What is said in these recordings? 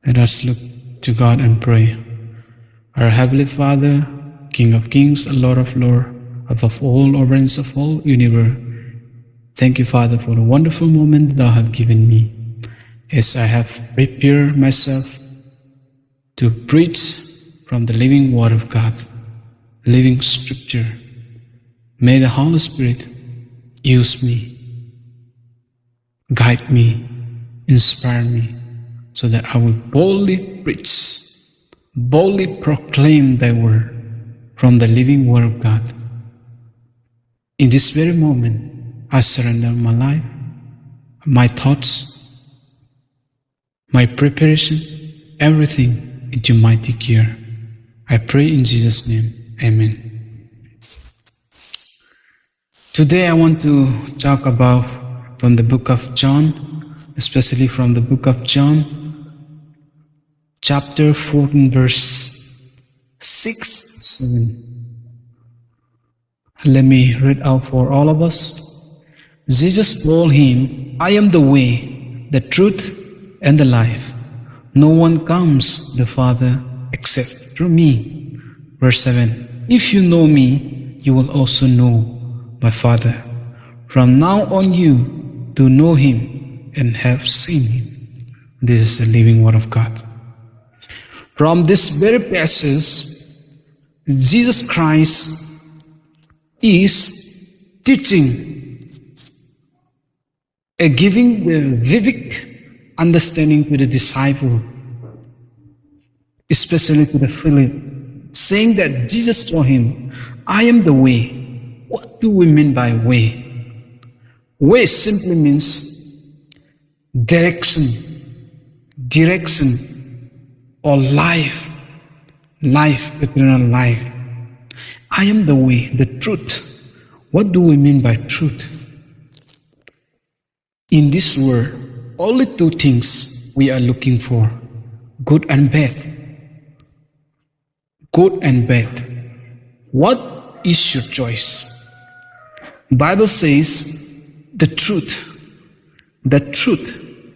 Let us look to God and pray. Our Heavenly Father, King of kings, Lord of lords, above all, Prince of all universe, thank you, Father, for the wonderful moment thou hast given me. As I have prepared myself to preach from the living Word of God, living Scripture, may the Holy Spirit use me, guide me, inspire me, so that I will boldly preach, boldly proclaim thy word from the living Word of God. In this very moment, I surrender my life, my thoughts, my preparation, everything into mighty care. I pray in Jesus' name. Amen. Today I want to talk about from the book of John, especially from the book of John, chapter 14, verse 6, 7. Let me read out for all of us. Jesus told him, I am the way, the truth, and the life. No one comes to the Father except through me. Verse 7. If you know me, you will also know my Father. From now on you do know him and have seen him. This is the living Word of God. From this very passage, Jesus Christ is teaching and giving the vivid understanding to the disciple, especially to the Philip, saying that Jesus told him, I am the way. What do we mean by way? Way simply means direction, or life, eternal life. I am the way, the truth. What do we mean by truth? In this world, only two things we are looking for, good and bad. Good and bad. What is your choice? Bible says the truth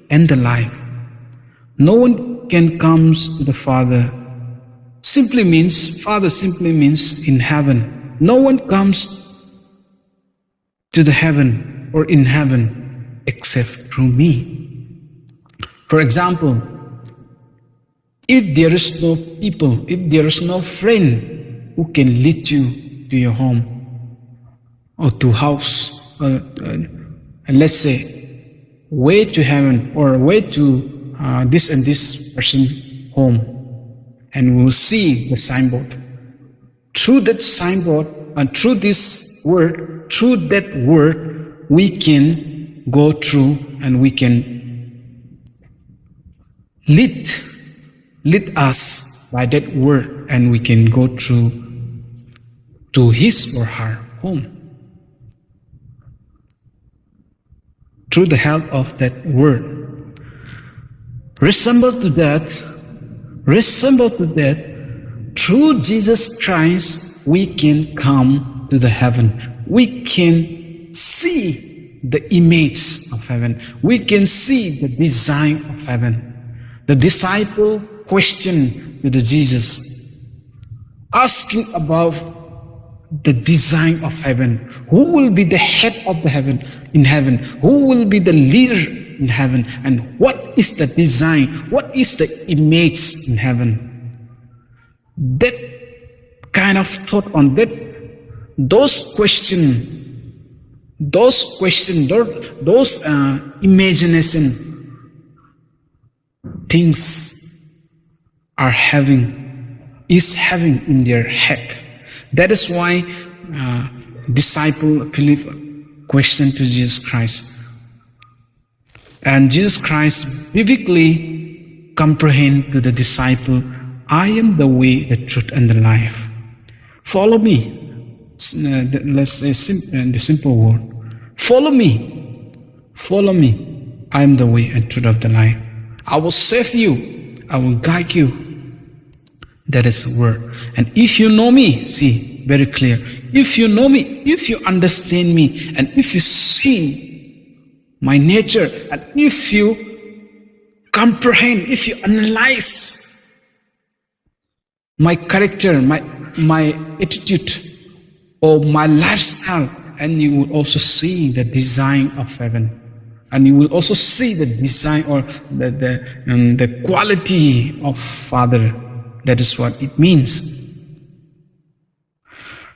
and the life. No one can come to the Father. Father simply means in heaven. No one comes to the heaven or in heaven except through me. For example, if there is no people, if there is no friend who can lead you to your home or to house, and let's say way to heaven or way to this and this person home, and we will see the signboard. Through that signboard and through this word, through that word, we can go through and we can lead us by that word, and we can go through to his or her home. Through the help of that word. Resemble to that, through Jesus Christ, we can come to the heaven. We can see the image of heaven. We can see the design of heaven. The disciple questioned with Jesus, asking about the design of heaven. Who will be the head of the heaven in heaven? Who will be the leader in heaven? And what is the design? What is the image in heaven? That kind of thought on that, those imagination things is having in their head. That is why disciple Philip questioned to Jesus Christ. And Jesus Christ vividly comprehend to the disciple, I am the way, the truth, and the life. Follow me. Let's say the simple word. Follow me. Follow me. I am the way and truth of the life. I will save you. I will guide you. That is the word. And if you know me, see, very clear. If you know me, if you understand me, and if you see my nature, and if you comprehend, if you analyze my character, my attitude, or my lifestyle, and you will also see the design of heaven. And you will also see the design or the quality of Father. That is what it means.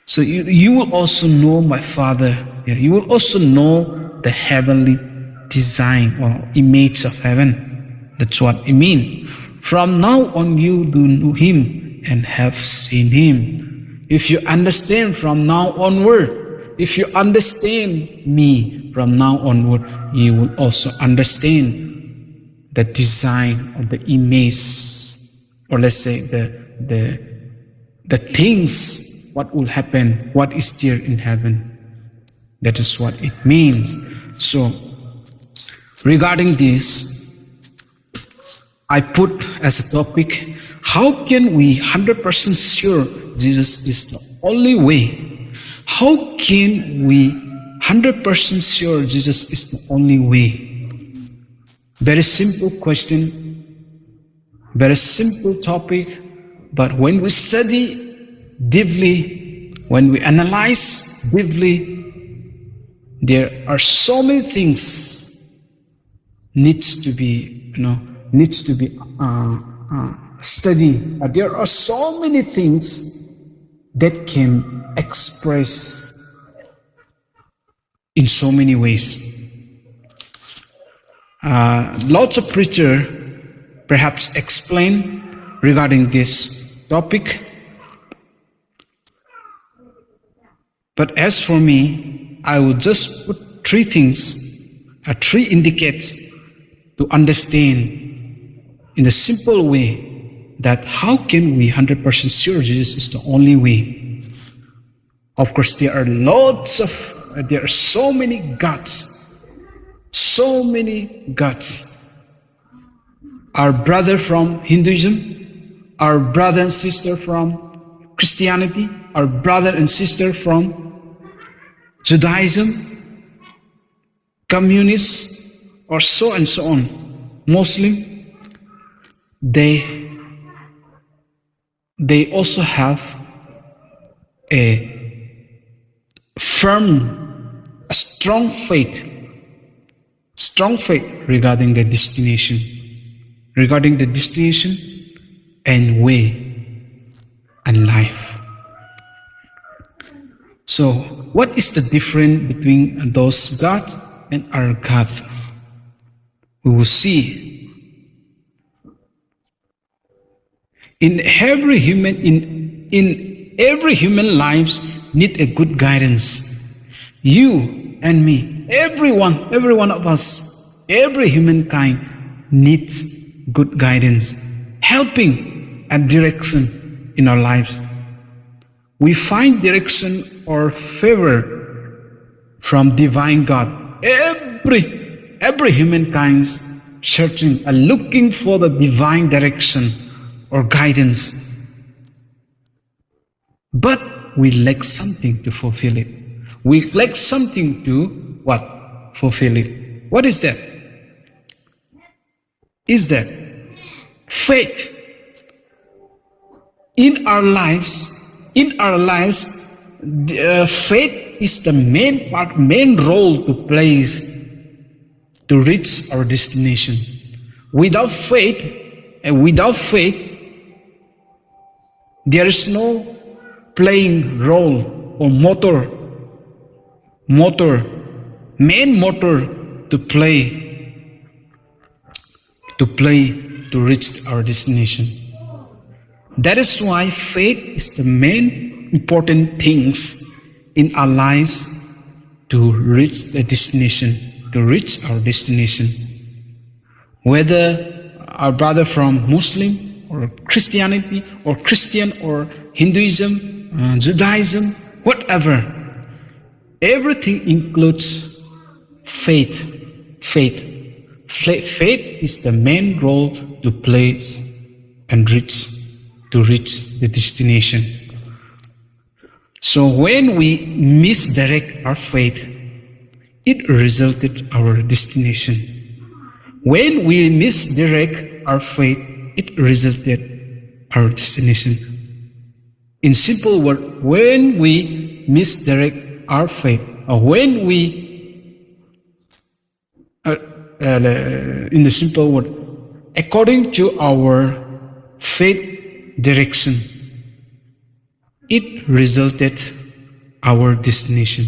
So you will also know my Father. You will also know the heavenly design or image of heaven. That's what it means. From now on you do know Him and have seen Him. If you understand from now onward, if you understand me from now onward, you will also understand the design or the image, or let's say the things, what will happen, what is there in heaven. That is what it means. So regarding this, I put as a topic, how can we 100% sure Jesus is the only way? How can we 100% sure Jesus is the only way? Very simple question, very simple topic, but when we study deeply, when we analyze deeply, there are so many things needs to be studied. There are so many things that can express in so many ways. Lots of preachers perhaps explain regarding this topic, but as for me, I will just put three things, three indicates to understand in a simple way that how can we 100% sure Jesus is the only way. Of course, there are so many gods, Our brother from Hinduism, our brother and sister from Christianity, our brother and sister from Judaism, communists, or so and so on, Muslim, they also have a strong faith regarding the destination and way and life. So, what is the difference between those gods and our God? We will see. In every human lives need a good guidance. You and me, every one of us, every humankind needs good guidance, helping and direction in our lives. We find direction or favor from divine God. Every humankind searching and looking for the divine direction or guidance. But we lack something to fulfill it. We lack something to fulfill it. What is that? Is that faith in our lives? Faith is the main role to play to reach our destination. Without faith, there is no playing role or main motor to play to reach our destination. That is why faith is the main important things in our lives to reach the destination, to reach our destination. Whether our brother from Muslim or Christianity or Christian or Hinduism, Judaism, whatever, everything includes faith. Faith is the main role to play and to reach the destination. So when we misdirect our faith, it resulted our destination. When we misdirect our faith, it resulted our destination. In simple word, when we misdirect our faith, or when we, in the simple word, according to our faith direction, it resulted our destination.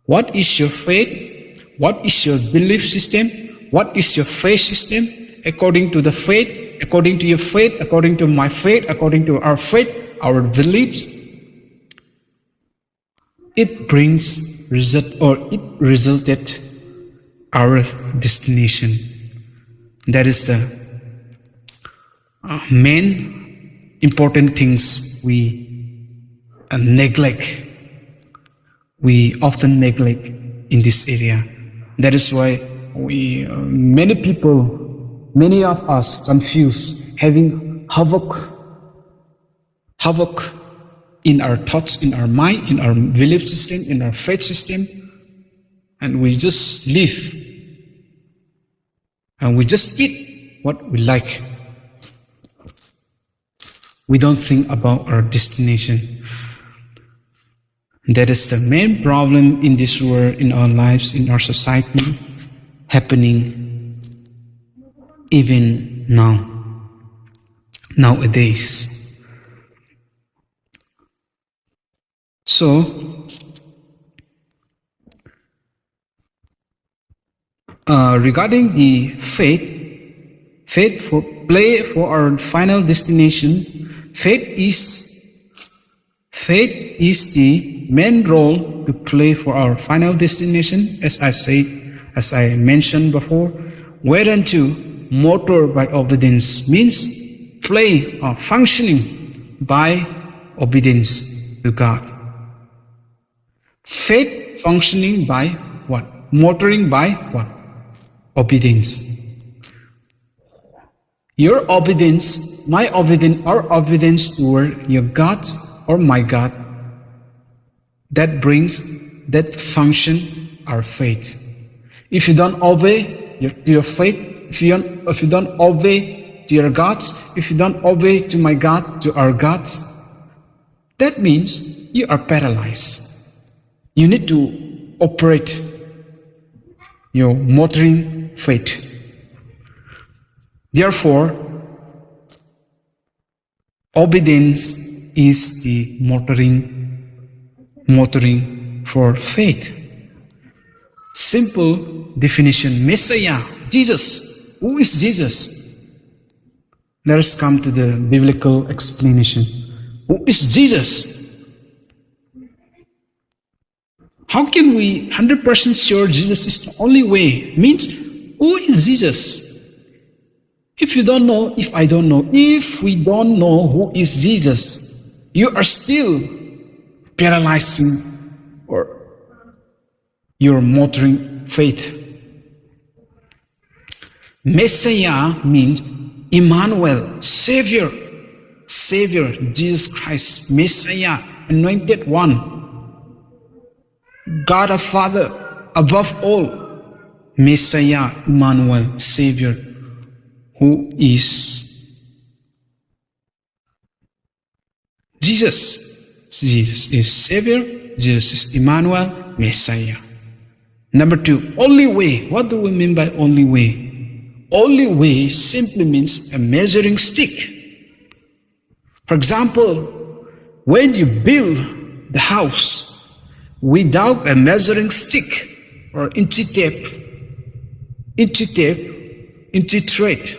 What is your faith? What is your belief system? What is your faith system? According to the faith, according to your faith, according to my faith, according to our faith, our beliefs, it brings result, or it resulted our destination. That is the main important things we neglect. We often neglect in this area. That is why many people, many of us confuse, having havoc in our thoughts, in our mind, in our belief system, in our faith system, and we just live and we just eat what we like. We don't think about our destination. That is the main problem in this world, in our lives, in our society, happening even nowadays. So, regarding the faith for play for our final destination, faith is the main role to play for our final destination, as I mentioned before, whereunto motor by obedience means play or functioning by obedience to God. Faith functioning by what? Motoring by what? Obedience. Your obedience, my obedience, our obedience toward your God or my God, that function our faith. If you don't obey your faith, if you don't obey to your gods, if you don't obey to my God, to our gods, that means you are paralyzed. You need to operate your motoring faith. Therefore, obedience is the motoring for faith. Simple definition: Messiah, Jesus. Who is Jesus? Let us come to the biblical explanation. Who is Jesus? How can we 100% sure Jesus is the only way? Means, who is Jesus? If you don't know, if I don't know, if we don't know who is Jesus, you are still paralyzing or your motoring faith. Messiah means Emmanuel, Savior, Jesus Christ, Messiah, anointed one. God the Father, above all, Messiah, Emmanuel, Savior, who is Jesus. Jesus is Savior, Jesus is Emmanuel, Messiah. Number two, only way. What do we mean by only way? Only way simply means a measuring stick. For example, when you build the house without a measuring stick or inch tape, inch thread,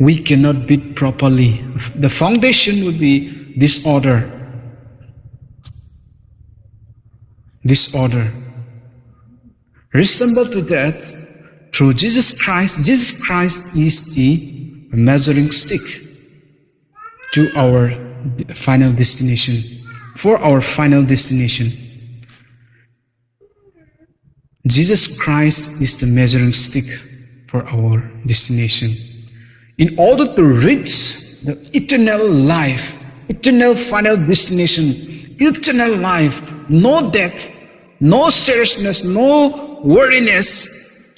we cannot build properly. The foundation would be disorder. Resemble to that, through Jesus Christ is the measuring stick to our final destination. For our final destination, Jesus Christ is the measuring stick for our destination. In order to reach the eternal life, eternal final destination, eternal life, no death, no seriousness, no worriness,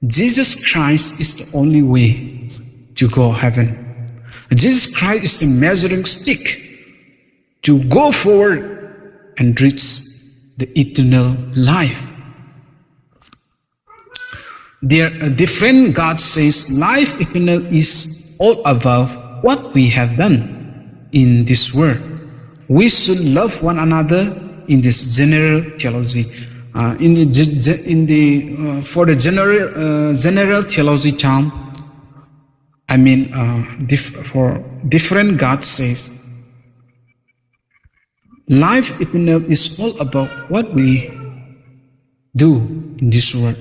Jesus Christ is the only way to go heaven. Jesus Christ is the measuring stick to go forward and reach the eternal life. There, different God says life eternal is all about what we have done in this world. We should love one another in this general theology. For the general theology term, for different God says, life eternal is all about what we do in this world.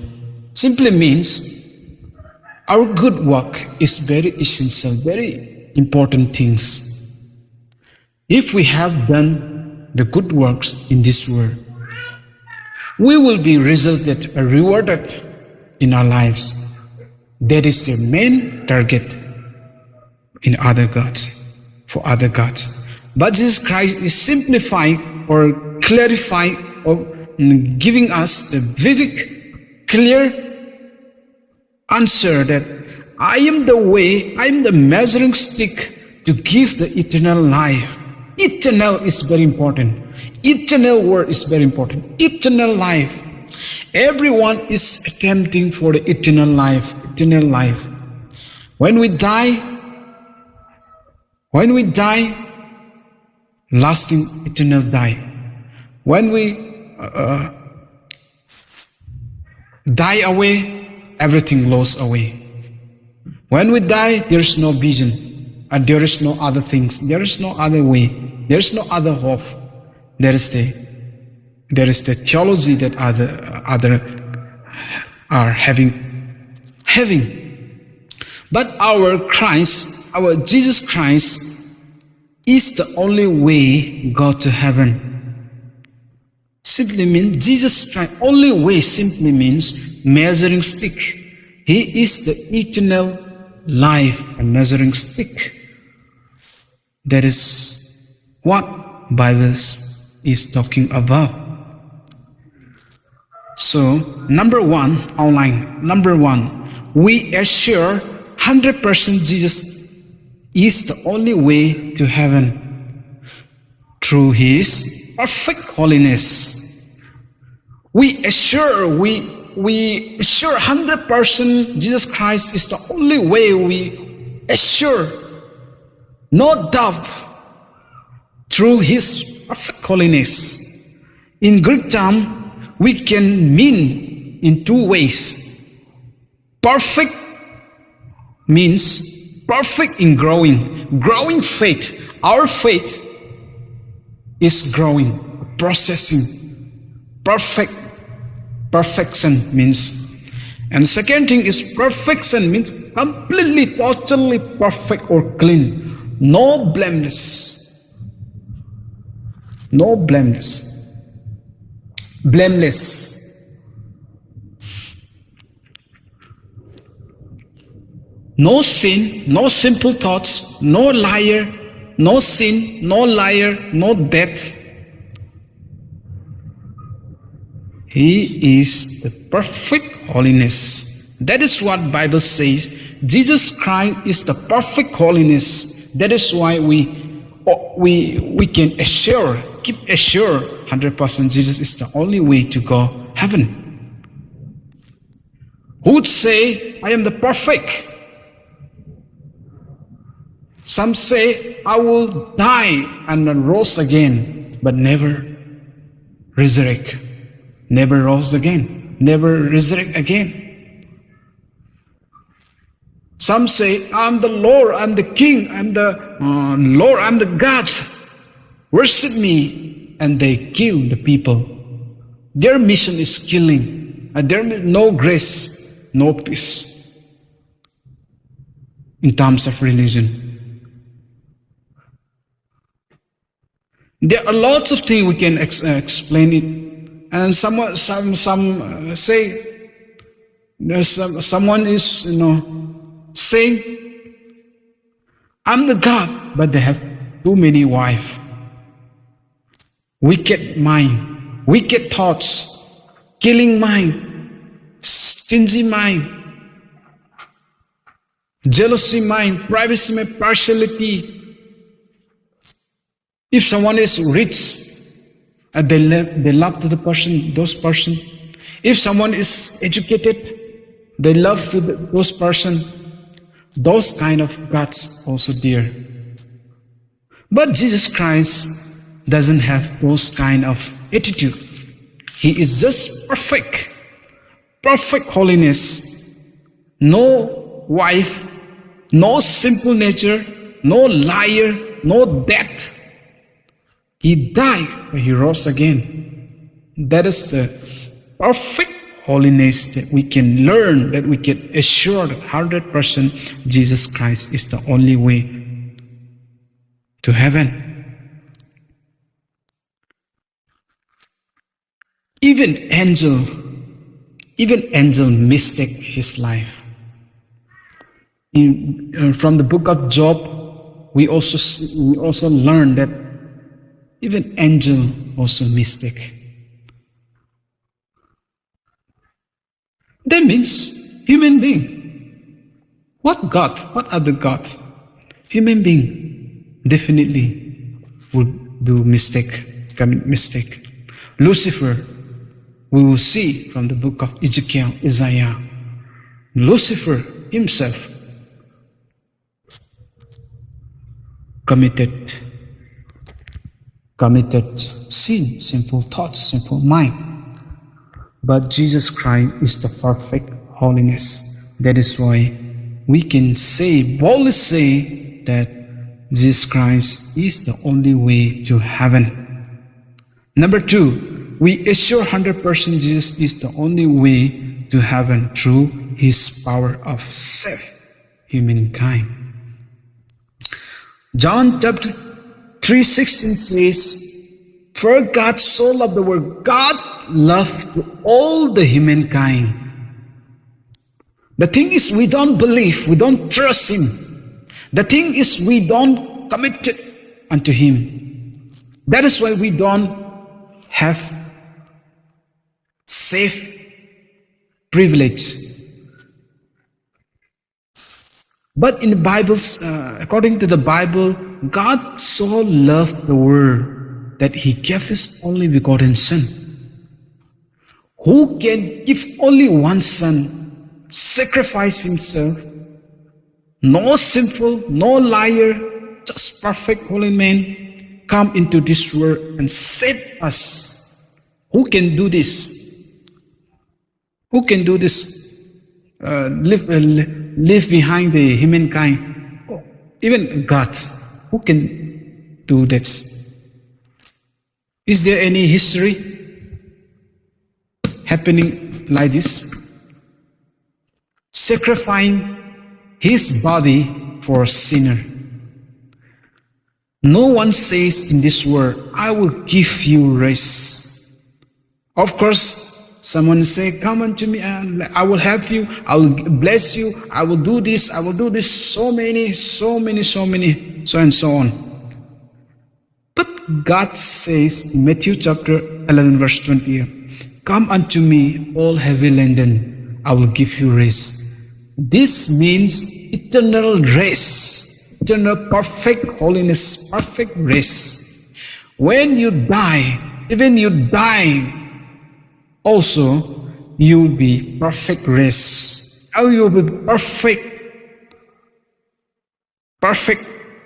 Simply means our good work is very essential, very important things. If we have done the good works in this world, we will be resulted or rewarded in our lives. That is the main target in other gods, for other gods. But Jesus Christ is simplifying or clarifying or giving us a very clear answer that I am the way, I am the measuring stick to give the eternal life. Eternal is very important. Eternal word is very important. Eternal life. Everyone is attempting for the eternal life. Eternal life. When we die, lasting eternal die. When we die away, everything lost away. When we die, there is no vision, and there is no other things. There is no other way. There is no other hope. There is the theology that other are having. But our Christ, our Jesus Christ, is the only way go to heaven. Simply means Jesus Christ. Only way simply means measuring stick. He is the eternal life and measuring stick. That is what Bible is talking about. So, number one, we assure 100% Jesus is the only way to heaven through His perfect holiness. We assure 100% Jesus Christ is the only way. We assure, no doubt, through His perfect holiness. In Greek term, we can mean in two ways. Perfect means perfect in growing faith. Our faith is growing, processing. Perfection means. And second thing is perfection means completely, totally perfect or clean. No blameless. No blameless. No sin, no simple thoughts, no liar, no sin, no liar, no death. He is the perfect holiness. That is what Bible says. Jesus Christ is the perfect holiness. That is why we can keep assure 100% Jesus is the only way to go heaven. Who would say, I am the perfect? Some say, I will die and then rose again, but never resurrect. Never rose again. Never resurrect again. Some say, I'm the Lord, I'm the King, I'm the Lord, I'm the God. Worship me. And they kill the people. Their mission is killing. And there is no grace, no peace in terms of religion. There are lots of things we can explain it. And some say, someone is, saying, I'm the God, but they have too many wives. Wicked mind, wicked thoughts, killing mind, stingy mind, jealousy mind, privacy mind, partiality. If someone is rich, they love to the person, those person. If someone is educated, they love to those person. Those kind of gods also dear. But Jesus Christ doesn't have those kind of attitude. He is just perfect holiness. No wife, no simple nature, no liar, no death. He died, but he rose again. That is the perfect holiness that we can learn, that we can assure that 100% Jesus Christ is the only way to heaven. Even angel mistake his life. From the book of Job, we also learn that even angel also mistake. That means human being. What God? What other God? Human being definitely would do mistake, commit mistake. Lucifer, we will see from the book of Ezekiel, Isaiah. Lucifer himself committed sin, sinful thoughts, sinful mind. But Jesus Christ is the perfect holiness. That is why we can boldly say that Jesus Christ is the only way to heaven. Number 2, we assure 100% Jesus is the only way to heaven through his power of save humankind. John chapter 3:16 says, "For God so loved the world." God loved to all the humankind. The thing is, we don't believe, we don't trust him. The thing is, we don't commit it unto him. That is why we don't have safe privilege. But in the Bible's, according to the Bible, God so loved the world that he gave his only begotten Son. Who can give only one Son, sacrifice himself, no sinful, no liar, just perfect holy man, come into this world and save us? Who can do this? Who can do this? Live behind the humankind? Even God. Who can do that? Is there any history happening like this? Sacrificing his body for a sinner. No one says in this world, "I will give you rest." Of course, someone say, "Come unto me and I will help you, I will bless you, I will do this, so many, so and so on. But God says in Matthew chapter 11 verse 20, "Come unto me, all heavy laden, I will give you rest." This means eternal rest, eternal perfect holiness, perfect rest. When you die, even you die, also you will be perfect rest. How you will be perfect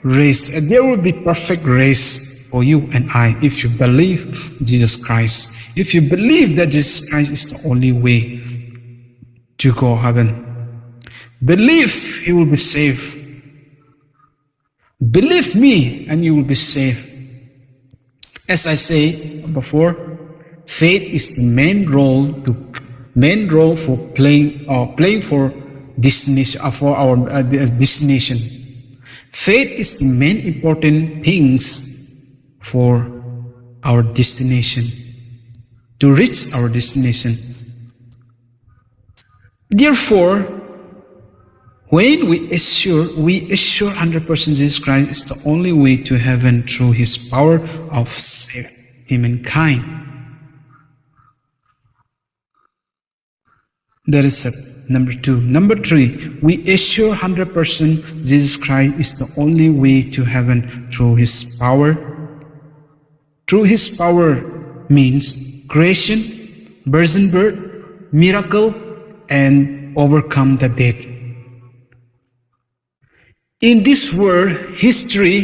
rest. And there will be perfect rest for you and I if you believe Jesus Christ. If you believe that Jesus Christ is the only way to go heaven. Believe you will be saved. Believe me and you will be saved. As I say before, faith is the main role for playing for destination, for our destination. Faith is the main important things for our destination, to reach our destination. Therefore, when we assure 100% Jesus Christ is the only way to heaven through his power of saving humankind. There is Number two. Number three, we assure 100% Jesus Christ is the only way to heaven through His power. Through His power means creation, virgin birth, miracle, and overcome the death. In this world history,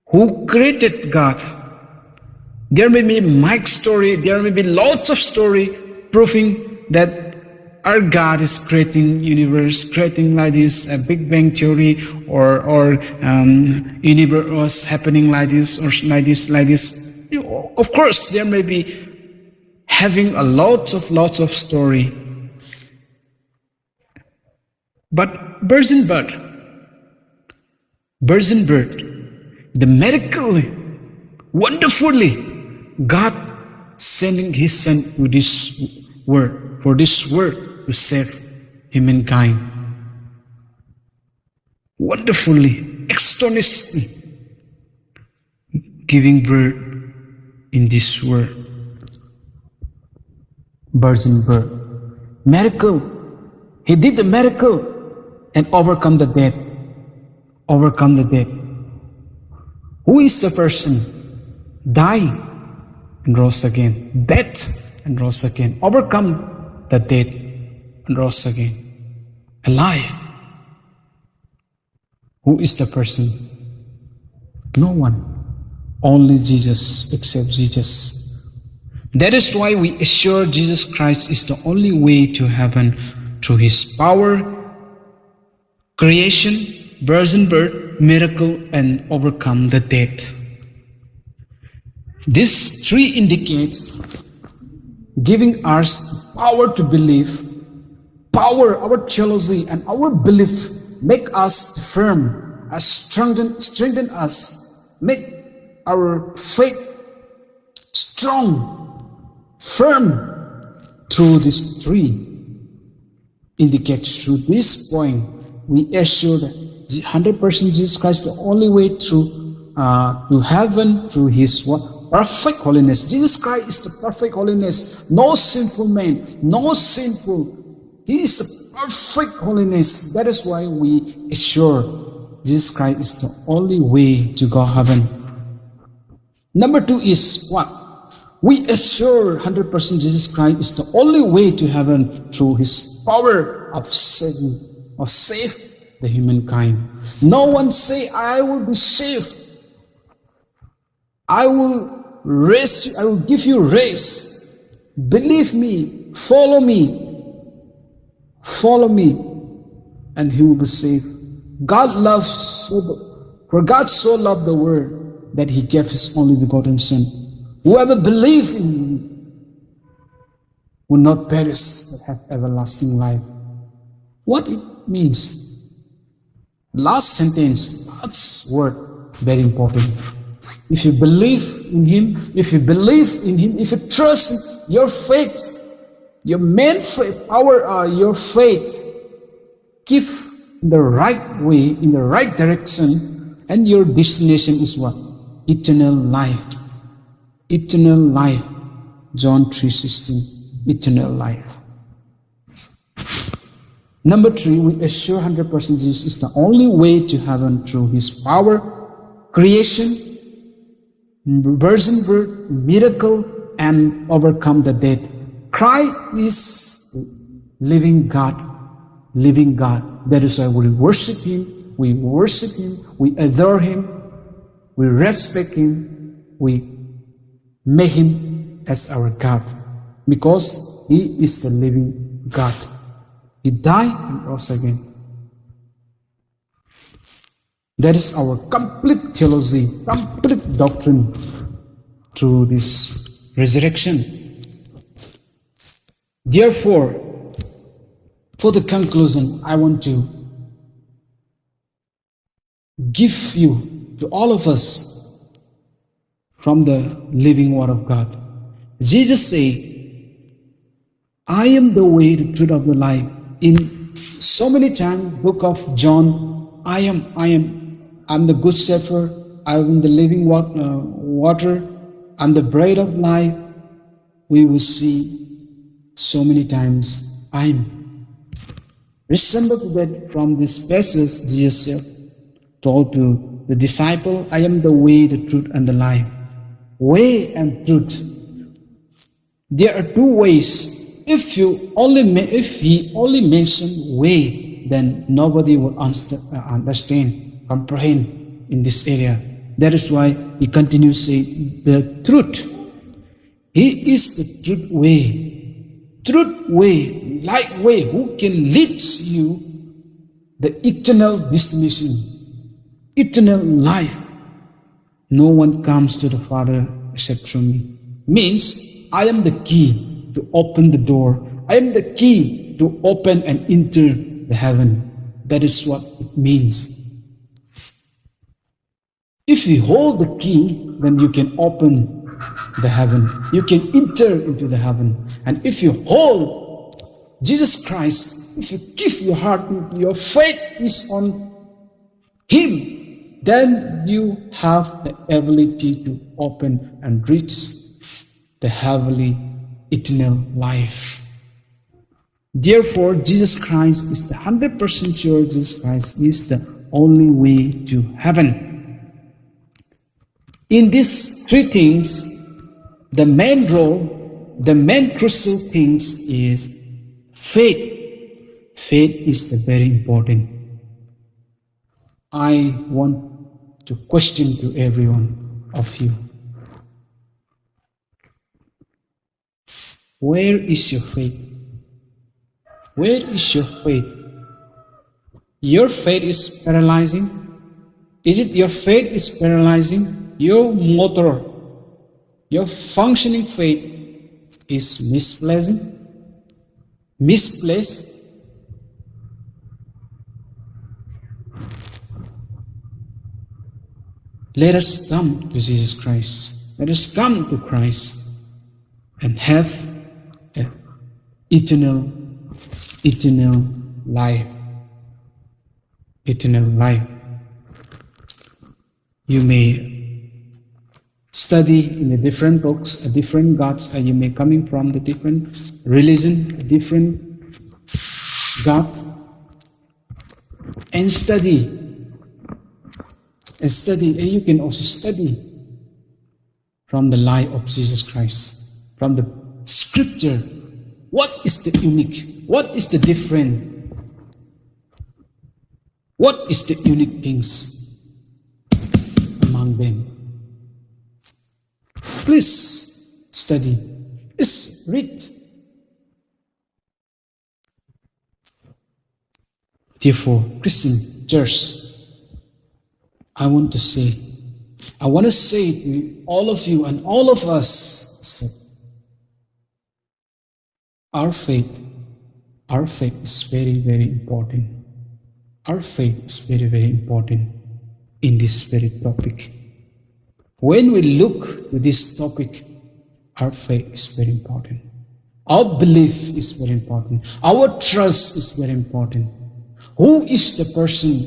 who created God? There may be Mike's story, there may be lots of story proving that our God is creating universe, creating like this, a Big Bang theory, or universe happening like this, or like this, like this. Of course, there may be having a lots of story. But virgin birth, the miracle, wonderfully, God sending His Son to this world, for this world to save humankind. Wonderfully, astonishingly, giving birth in this world. Virgin birth. Miracle. He did the miracle and overcome the death. Overcome the death. Who is the person? Died and rose again. Death and rose again. Overcome the death and rose again. Alive. Who is the person? No one. Only Jesus, except Jesus. That is why we assure Jesus Christ is the only way to heaven through His power, creation, virgin birth, miracle, and overcome the death. This three indicates giving us power to believe, power, our theology, and our belief make us firm, strengthen us, make our faith strong, firm. Through these three indicates, through this point, we assure that 100% Jesus Christ is the only way to heaven through His what? Perfect holiness. Jesus Christ is the perfect holiness. No sinful man, no sinful. He is the perfect holiness. That is why we assure Jesus Christ is the only way to go heaven. Number two is what? We assure 100% Jesus Christ is the only way to heaven through His power of saving or save the humankind. No one say, I will be saved. I will raise you, I will give you race. Believe me, follow me, and he will be saved. For God so loved the world that He gave His only begotten Son. Whoever believes in Him will not perish but have everlasting life. What it means? Last sentence, last word, very important. If you believe in Him, if you trust in your faith, your main faith, your faith, keep in the right way, in the right direction, and your destination is what? Eternal life. Eternal life. John 3:16. Eternal life. Number three, we assure 100% Jesus is the only way to heaven through His power, creation, virgin birth, miracle, and overcome the death. Christ is living God, living God. That is why we worship Him, we adore Him, we respect Him, we make Him as our God, because He is the living God. He died and rose again. That is our complete theology, complete doctrine through this resurrection. Therefore, for the conclusion, I want to give you, to all of us, from the living Word of God. Jesus said, I am the way, the truth, of the life. In so many times, book of John, I am the good shepherd, I am the living water, I'm the bread of life. We will see so many times, I'm. Resemble to that from this passage, Jesus told to the disciple, I am the way, the truth, and the life. Way and truth. There are two ways. If he only mentioned way, then nobody would understand, comprehend in this area. That is why he continues saying the truth. He is the truth way, light way, who can lead you the eternal destination, eternal life. No one comes to the Father except through me. Means I am the key to open the door. I am the key to open and enter the heaven. That is what it means. If you hold the key, then you can open the heaven. You can enter into the heaven. And if you hold Jesus Christ, if you give your heart, your faith is on Him, then you have the ability to open and reach the heavenly eternal life. Therefore, Jesus Christ is the 100% sure. Jesus Christ is the only way to heaven. In these three things, the main role, the main crucial things is faith. Faith is the very important. I want to question to every one of you. Where is your faith? Where is your faith? Your faith is paralyzing. Is it your faith is paralyzing? Your motor, your functioning faith is misplaced. Let us come to Jesus Christ. Let us come to Christ and have an eternal life. Eternal life. You may study in the different books, different gods, and you may coming from the different religion, different God, and study, and you can also study from the life of Jesus Christ, from the scripture. What is the unique? What is the different? What is the unique things among them? Please study. Please read. Therefore, Christian church, I want to say to all of you and all of us that our faith is very, very important. Our faith is very, very important in this very topic. When we look to this topic, our faith is very important. Our belief is very important. Our trust is very important. Who is the person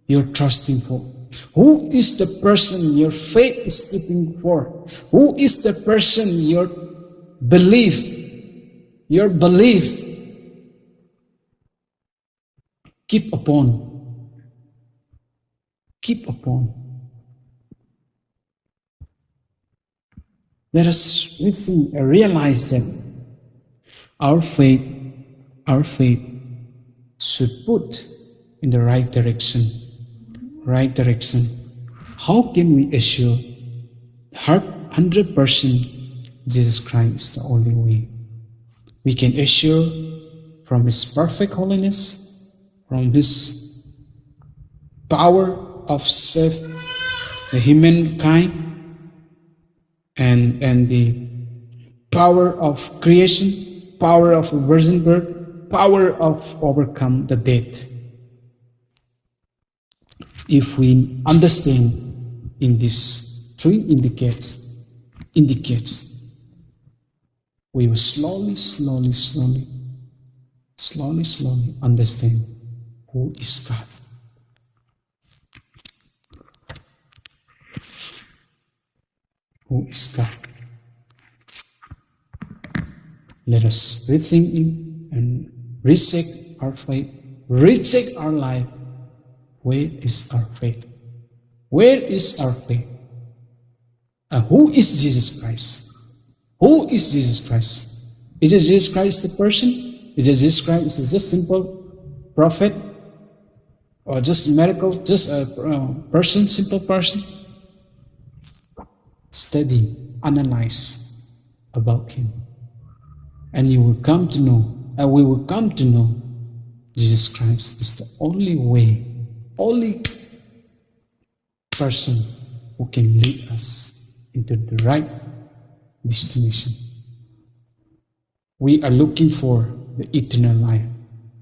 you're trusting for? Who is the person your faith is keeping for? Who is the person your belief keep upon? Keep upon. Let us realize that our faith should put in the right direction. How can we assure 100% Jesus Christ is the only way? We can assure from His perfect holiness, from His power of save the humankind, and the power of creation, power of virgin birth, power of overcome the death. If we understand in these three indicates, we will slowly understand who is God. Who is God? Let us rethink Him. and reject our faith, reject our life, where is our faith? Where is our faith? Who is Jesus Christ? Who is Jesus Christ? Is it Jesus Christ the person? Is it Jesus Christ? Is it just simple prophet? Or just miracle? Just a person, simple person? Study, analyze about him. And you will come to know, and we will come to know Jesus Christ is the only way, only person who can lead us into the right destination. We are looking for the eternal life.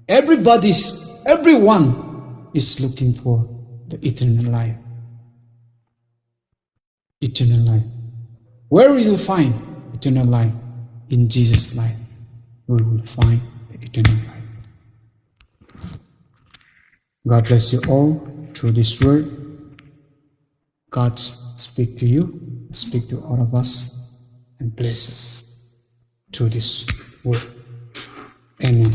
Everyone is looking for the eternal life. Eternal life. Where will you find eternal life? In Jesus' life, we will find the eternal life. God bless you all through this word. God speak to you, speak to all of us, and bless us through this word. Amen.